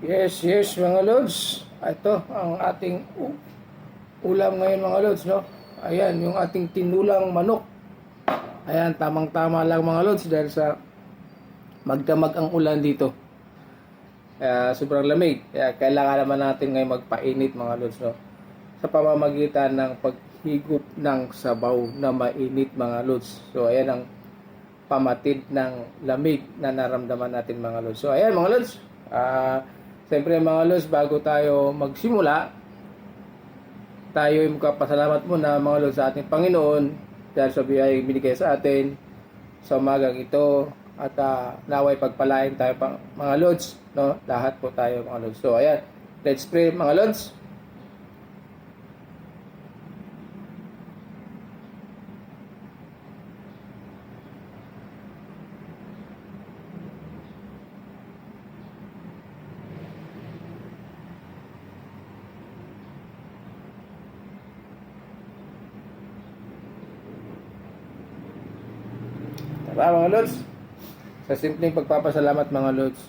Yes, mga lods. Ito ang ating ulam ngayon, mga lods, no? Ayan, yung ating tinulang manok. Ayan, tamang-tama lang, mga lods, dahil sa magdamag ang ulan dito. Sobrang lamig. Kaya kailangan naman natin ngayon magpainit, mga lods, no? Sa pamamagitan ng paghigop ng sabaw na mainit, mga lods. So, ayan ang pamatid ng lamig na naramdaman natin, mga lods. So, ayan, mga lods. Siyempre, mga lods, bago tayo magsimula, tayo ay magpapasalamat muna, mga lods, sa ating Panginoon dahil sa biyayang binigay sa atin sa umagang ito, at naway pagpalain tayo, mga lods, no? Lahat po tayo, mga lods. So ayan, let's pray, mga lods. Tara, mga lods, sa simpleng pagpapasalamat, mga lods,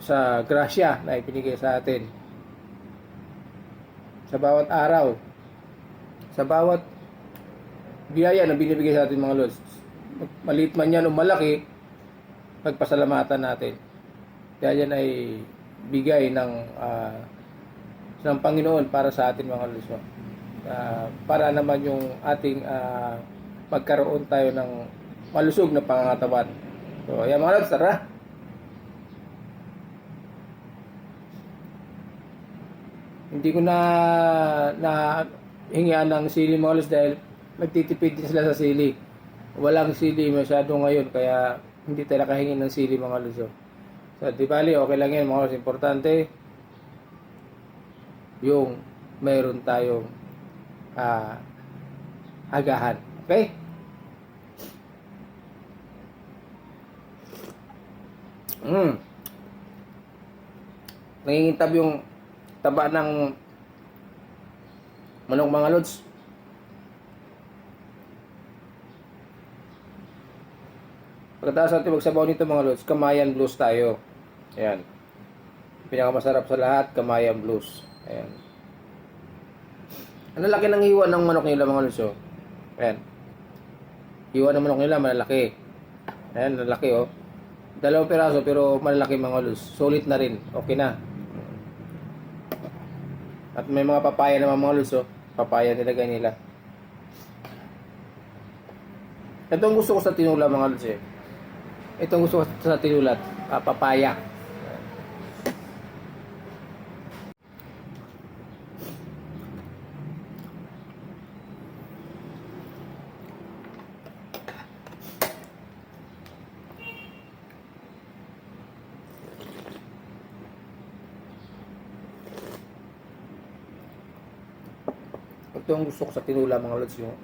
sa grasya na ipinigay sa atin sa bawat araw, sa bawat biyaya na binibigay sa atin, mga lods, maliit man yan o malaki, pagpasalamatan natin dahil yan ay bigay ng Panginoon para sa atin, mga lods, para naman yung ating magkaroon tayo ng malusog na pangangatawan. So ayan, mga lods, tara. Hindi ko na hingian ng sili, mga lods, dahil nagtitipid din sila sa sili. Walang sili masyado ngayon, kaya hindi tayo nakahingi ng sili, mga lods. So di bali, okay lang yan, mga lods. Importante yung mayroon tayong agahan. Okay? Nangingitab yung taba ng manok, mga lods. Pagkatapos natin magsabaw nito, mga lods, Kamayan Blues tayo. Ayan. Pinakamasarap sa lahat, Kamayan Blues. Ayan. Ang laki ng hiwa ng manok nila, mga lods. Ayan. Hiwa ng manok nila, malalaki. Ayan, lalaki, oh. 2 piraso pero malalaki, mga lods. Solid na rin. Okay na. At may mga papaya naman, mga lods, oh. Papaya nilagay nila. Ito ang gusto ko sa tinula, mga lods, eh. Ito ang gusto ko sa tinula, papaya. Ito ang gusto ko sa tinula, mga lods, yung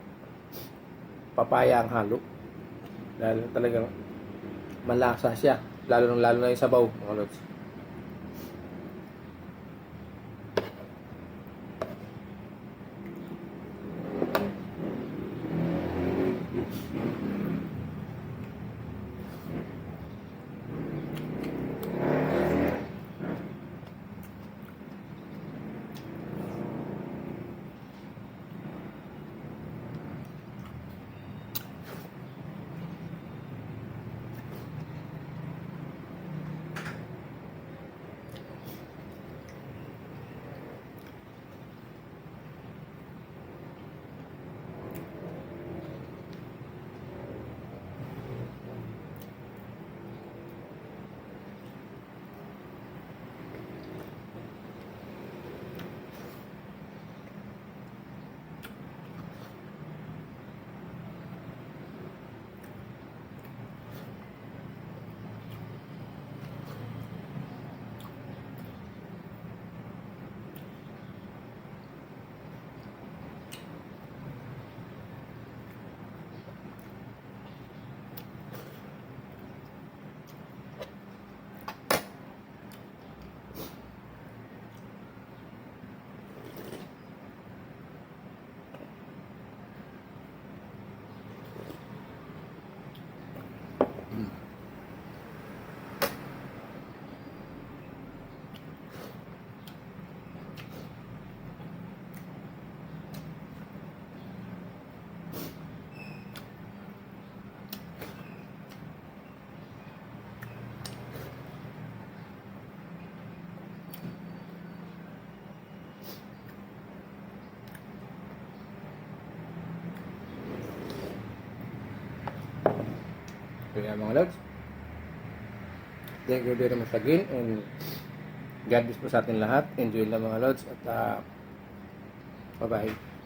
papaya ang halo. Dahil talagang malasa siya, lalo na yung sabaw, mga lods. So yan mga lods. Thank you very much again and God bless po sa atin lahat. Enjoy lang mga lods at bye-bye.